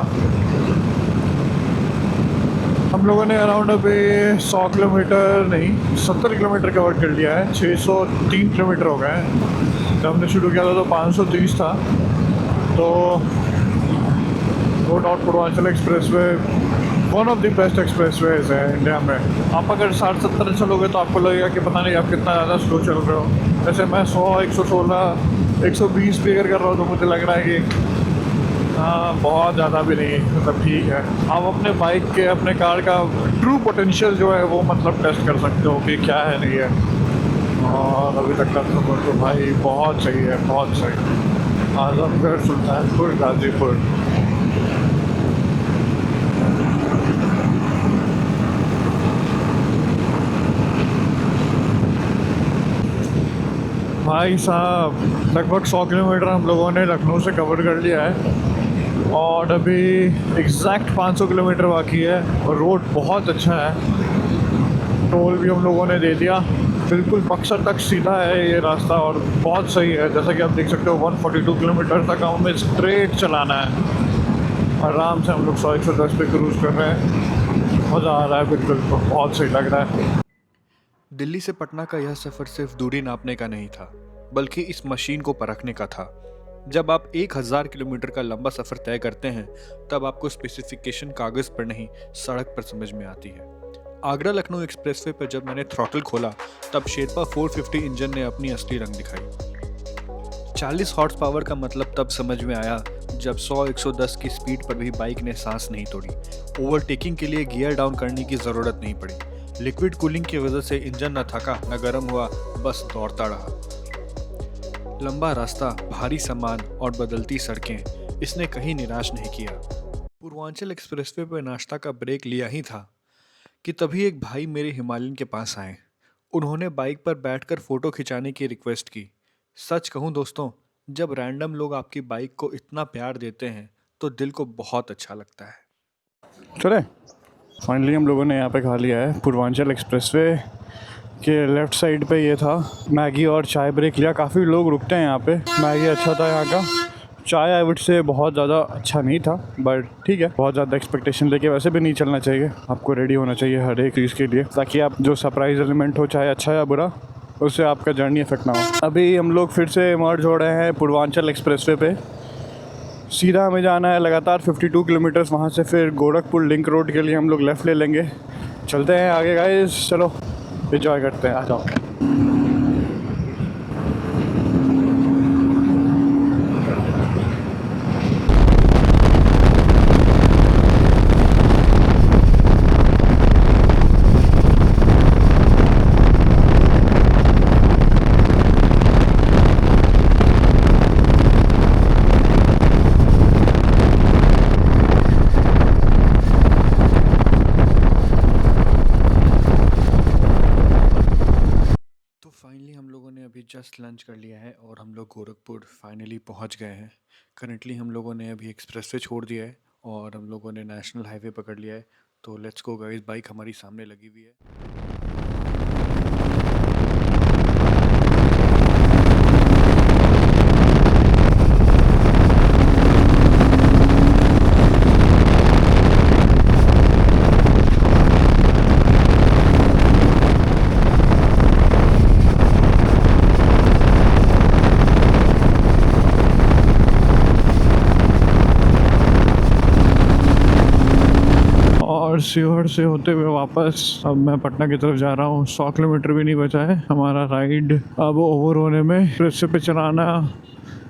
हम लोगों ने अराउंड अभी 100 किलोमीटर नहीं 70 किलोमीटर कवर कर लिया है। 603 किलोमीटर हो गए हैं। जब हमने शुरू किया था तो 530 था। तो no doubt Purvanchal expressway one of the best expressways है इंडिया में। आप अगर 60-70 चलोगे तो आपको लगेगा कि पता नहीं आप कितना ज़्यादा स्लो चल रहे हो। जैसे मैं 100, 116, 120 भी अगर कर रहा हूँ तो मुझे लग रहा है कि हाँ बहुत ज़्यादा भी नहीं, मतलब ठीक है। आप अपने बाइक के, अपने कार का ट्रू पोटेंशियल जो है वो मतलब टेस्ट कर सकते हो कि क्या है, नहीं है। और अभी तक का सफर तो भाई बहुत सही है, बहुत सही। आजमगढ़, सुल्तानपुर, गाजीपुर। भाई साहब लगभग 100 किलोमीटर हम लोगों ने लखनऊ से कवर कर लिया है, और अभी एग्जैक्ट 500 किलोमीटर बाकी है। और रोड बहुत अच्छा है, टोल भी हम लोगों ने दे दिया। बिल्कुल बक्सर तक सीधा है ये रास्ता, और बहुत सही है। जैसा कि आप देख सकते हो 142 किलोमीटर तक हमें स्ट्रेट चलाना है। आराम से हम लोग 100-110 पे क्रूज़ कर रहे हैं, मज़ा आ रहा है, बिल्कुल बहुत सही लग रहा है। दिल्ली से पटना का यह सफ़र सिर्फ दूरी नापने का नहीं था, बल्कि इस मशीन को परखने का था। जब आप 1000 किलोमीटर का लंबा सफ़र तय करते हैं, तब आपको स्पेसिफिकेशन कागज़ पर नहीं, सड़क पर समझ में आती है। आगरा लखनऊ एक्सप्रेसवे पर जब मैंने थ्रॉटल खोला, तब शेरपा 450 इंजन ने अपनी असली रंग दिखाई। 40 हॉर्स पावर का मतलब तब समझ में आया, जब 100-110 की स्पीड पर भी बाइक ने सांस नहीं तोड़ी। ओवरटेकिंग के लिए गियर डाउन करने की ज़रूरत नहीं पड़ी। लिक्विड कूलिंग की वजह से इंजन न थका न गर्म हुआ, बस दौड़ता रहा। लंबा रास्ता, भारी सामान और बदलती सड़कें, इसने कहीं निराश नहीं किया। पूर्वांचल एक्सप्रेसवे पर नाश्ता का ब्रेक लिया ही था कि तभी एक भाई मेरे हिमालयन के पास आए। उन्होंने बाइक पर बैठकर फ़ोटो खिंचाने की रिक्वेस्ट की। सच कहूँ दोस्तों, जब रैंडम लोग आपकी बाइक को इतना प्यार देते हैं तो दिल को बहुत अच्छा लगता है। चले फाइनली हम लोगों ने यहाँ पे खा लिया है। पूर्वांचल एक्सप्रेसवे के लेफ़्ट साइड पे ये था, मैगी और चाय ब्रेक लिया। काफ़ी लोग रुकते हैं यहाँ पे। मैगी अच्छा था यहाँ का, चाय आई वुड से बहुत ज़्यादा अच्छा नहीं था, बट ठीक है। बहुत ज़्यादा एक्सपेक्टेशन लेके वैसे भी नहीं चलना चाहिए, आपको रेडी होना चाहिए हर एक चीज़ के लिए, ताकि आप जो सरप्राइज एलिमेंट हो, चाहे अच्छा या बुरा, उससे आपका जर्नी इफेक्ट ना हो। अभी हम लोग फिर से मर्ज हो रहे हैं पूर्वांचल एक्सप्रेसवे पे। सीधा हमें जाना है लगातार 52 किलोमीटर्स, वहाँ से फिर गोरखपुर लिंक रोड के लिए हम लोग लेफ़्ट ले लेंगे। चलते हैं आगे गाइस, चलो एंजॉय करते हैं, आ जाओ। जस्ट लंच कर लिया है और हम लोग गोरखपुर फाइनली पहुंच गए हैं। करंटली हम लोगों ने अभी एक्सप्रेस वे छोड़ दिया है और हम लोगों ने नेशनल हाईवे पकड़ लिया है। तो लेट्स गो गाइस, बाइक हमारी सामने लगी हुई है। और सीहोर से होते हुए वापस अब मैं पटना की तरफ जा रहा हूँ। 100 किलोमीटर भी नहीं बचा है हमारा राइड अब ओवर होने में। एक्सप्रेस पे चलाना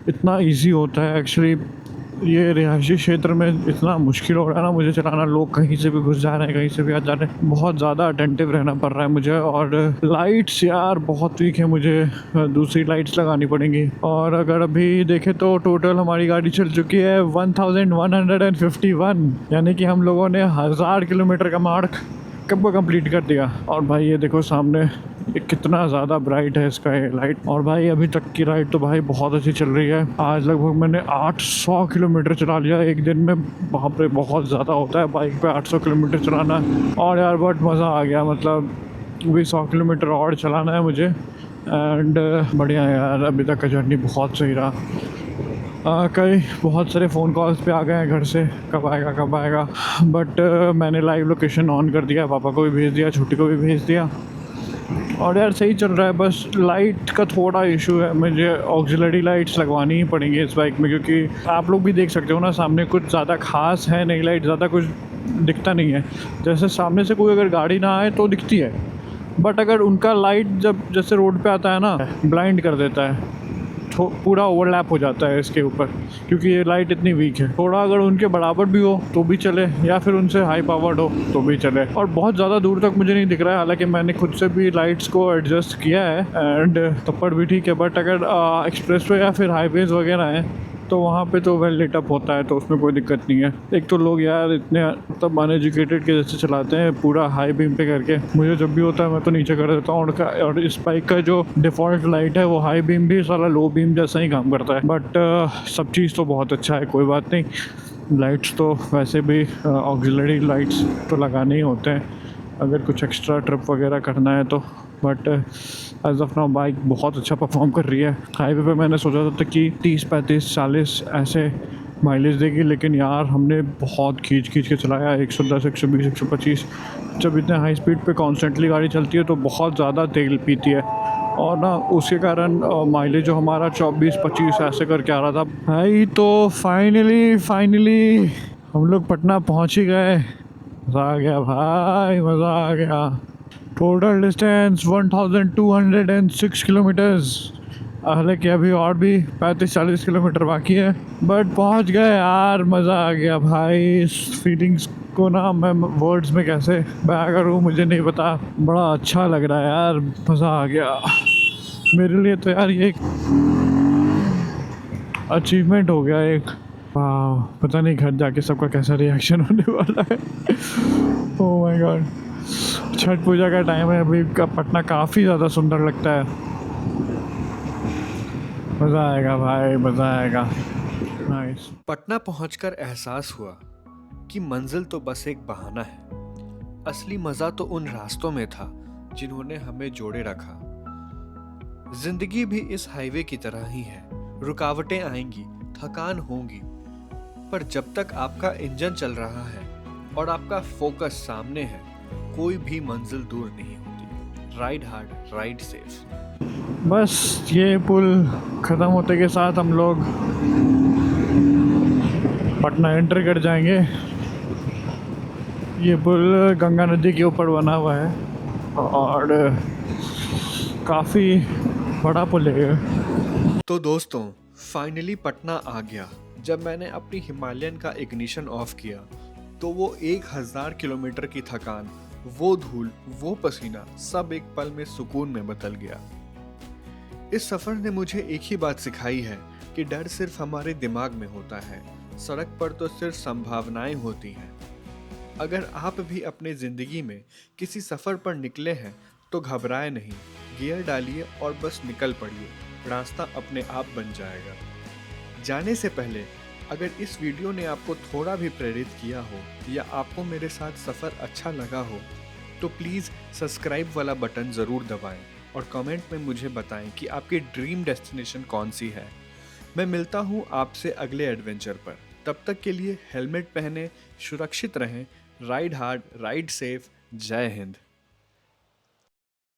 इतना इजी होता है एक्चुअली, ये रिहायशी क्षेत्र में इतना मुश्किल हो रहा है ना मुझे चलाना। लोग कहीं से भी घुस जा रहे हैं, कहीं से भी आ जा रहे हैं, बहुत ज़्यादा अटेंटिव रहना पड़ रहा है मुझे। और लाइट्स यार बहुत वीक है, मुझे दूसरी लाइट्स लगानी पड़ेंगी। और अगर अभी देखें तो टोटल हमारी गाड़ी चल चुकी है 1151, यानी कि हम लोगों ने 1000 किलोमीटर का मार्क कब कंप्लीट कर दिया। और भाई ये देखो सामने ये कितना ज़्यादा ब्राइट है इसका ये लाइट। और भाई अभी तक की राइड तो भाई बहुत अच्छी चल रही है। आज लगभग मैंने 800 किलोमीटर चला लिया एक दिन में। वहाँ पे बहुत ज़्यादा होता है बाइक पे 800 किलोमीटर चलाना। और यार बहुत मज़ा आ गया, मतलब भी 100 किलोमीटर और चलाना है मुझे। एंड बढ़िया है यार, अभी तक का जर्नी बहुत सही रहा। कई बहुत सारे फ़ोन कॉल्स पे आ गए हैं घर से, कब आएगा। बट मैंने लाइव लोकेशन ऑन कर दिया, पापा को भी भेज दिया, छोटी को भी भेज दिया। और यार सही चल रहा है, बस लाइट का थोड़ा इशू है। मुझे ऑक्सिलरी लाइट्स लगवानी ही पड़ेंगी इस बाइक में, क्योंकि आप लोग भी देख सकते हो ना सामने कुछ ज़्यादा खास है नहीं, लाइट ज़्यादा कुछ दिखता नहीं है। जैसे सामने से कोई अगर गाड़ी ना आए तो दिखती है, बट अगर उनका लाइट जब जैसे रोड पे आता है ना ब्लाइंड कर देता है, पूरा ओवरलैप हो जाता है इसके ऊपर, क्योंकि ये लाइट इतनी वीक है। थोड़ा अगर उनके बराबर भी हो तो भी चले, या फिर उनसे हाई पावर्ड हो तो भी चले। और बहुत ज़्यादा दूर तक मुझे नहीं दिख रहा है, हालांकि मैंने खुद से भी लाइट्स को एडजस्ट किया है एंड तब पर भी ठीक है। बट अगर एक्सप्रेसवे या फिर हाईवेज वगैरह हैं तो वहाँ पे तो वेल लिट अप होता है, तो उसमें कोई दिक्कत नहीं है। एक तो लोग यार इतने मतलब अनएजुकेटेड के जैसे चलाते हैं पूरा हाई बीम पे करके। मुझे जब भी होता है मैं तो नीचे कर देता हूँ। और इस बाइक का जो डिफ़ॉल्ट लाइट है वो हाई बीम भी सारा लो बीम जैसा ही काम करता है। बट सब चीज़ तो बहुत अच्छा है, कोई बात नहीं। लाइट्स तो वैसे भी ऑक्सिलरी लाइट्स तो लगाने ही होते हैं अगर कुछ एक्स्ट्रा ट्रिप वगैरह करना है तो। But as of now bike बहुत अच्छा परफॉर्म कर रही है। हाईवे पे मैंने सोचा था कि 30, 35, 40 ऐसे माइलेज देगी, लेकिन यार हमने बहुत खींच के चलाया। 110, 120, 125। जब इतने हाई स्पीड पे कॉन्स्टेंटली गाड़ी चलती है तो बहुत ज़्यादा तेल पीती है, और ना उसके कारण माइलेज जो हमारा 24-25 ऐसे करके आ रहा था भाई। तो फाइनली हम लोग पटना पहुँच ही गए। मज़ा आ गया भाई, मज़ा आ गया। टोटल डिस्टेंस 1206 किलोमीटर्स, हालांकि अभी और भी 35-40 किलोमीटर बाकी है, बट पहुंच गए यार। मज़ा आ गया भाई। इस फीलिंग्स को ना मैं वर्ड्स में कैसे बयां करूँ मुझे नहीं पता। बड़ा अच्छा लग रहा है यार, मज़ा आ गया मेरे लिए तो यार। ये एक अचीवमेंट हो गया एक। वाह, पता नहीं घर जाके सबका कैसा रिएक्शन होने वाला है। Oh my god. Chhath Puja का टाइम है अभी का, पटना काफ़ी ज़्यादा सुंदर लगता है। मज़ा आएगा भाई, मज़ा आएगा। नाइस। पटना पहुंचकर एहसास हुआ कि मंजिल तो बस एक बहाना है। असली मज़ा तो उन रास्तों में था जिन्होंने हमें जोड़े रखा। जिंदगी भी इस हाईवे की तरह ही है। रुकावटें आएंगी, थकान होगी, पर जब तक आपका इंजन चल रहा है और आपका फोकस सामने है, कोई भी मंजिल दूर नहीं होती। Ride hard, ride safe. बस ये पुल ख़त्म होते के साथ हम लोग पटना एंटर कर जाएंगे। ये पुल गंगा नदी के ऊपर बना हुआ है और काफ़ी बड़ा पुल है। तो दोस्तों फाइनली पटना आ गया। जब मैंने अपनी हिमालयन का इग्निशन ऑफ किया तो वो 1000 किलोमीटर की थकान, वो धूल, वो पसीना, सब एक पल में सुकून में बदल गया। इस सफ़र ने मुझे एक ही बात सिखाई है कि डर सिर्फ हमारे दिमाग में होता है, सड़क पर तो सिर्फ संभावनाएं होती हैं। अगर आप भी अपने ज़िंदगी में किसी सफ़र पर निकले हैं तो घबराए नहीं, गियर डालिए और बस निकल पड़िए, रास्ता अपने आप बन जाएगा। जाने से पहले अगर इस वीडियो ने आपको थोड़ा भी प्रेरित किया हो या आपको मेरे साथ सफ़र अच्छा लगा हो तो प्लीज़ सब्सक्राइब वाला बटन ज़रूर दबाएं और कमेंट में मुझे बताएं कि आपकी ड्रीम डेस्टिनेशन कौन सी है। मैं मिलता हूँ आपसे अगले एडवेंचर पर। तब तक के लिए हेलमेट पहने, सुरक्षित रहें, राइड हार्ड, राइड सेफ। जय हिंद।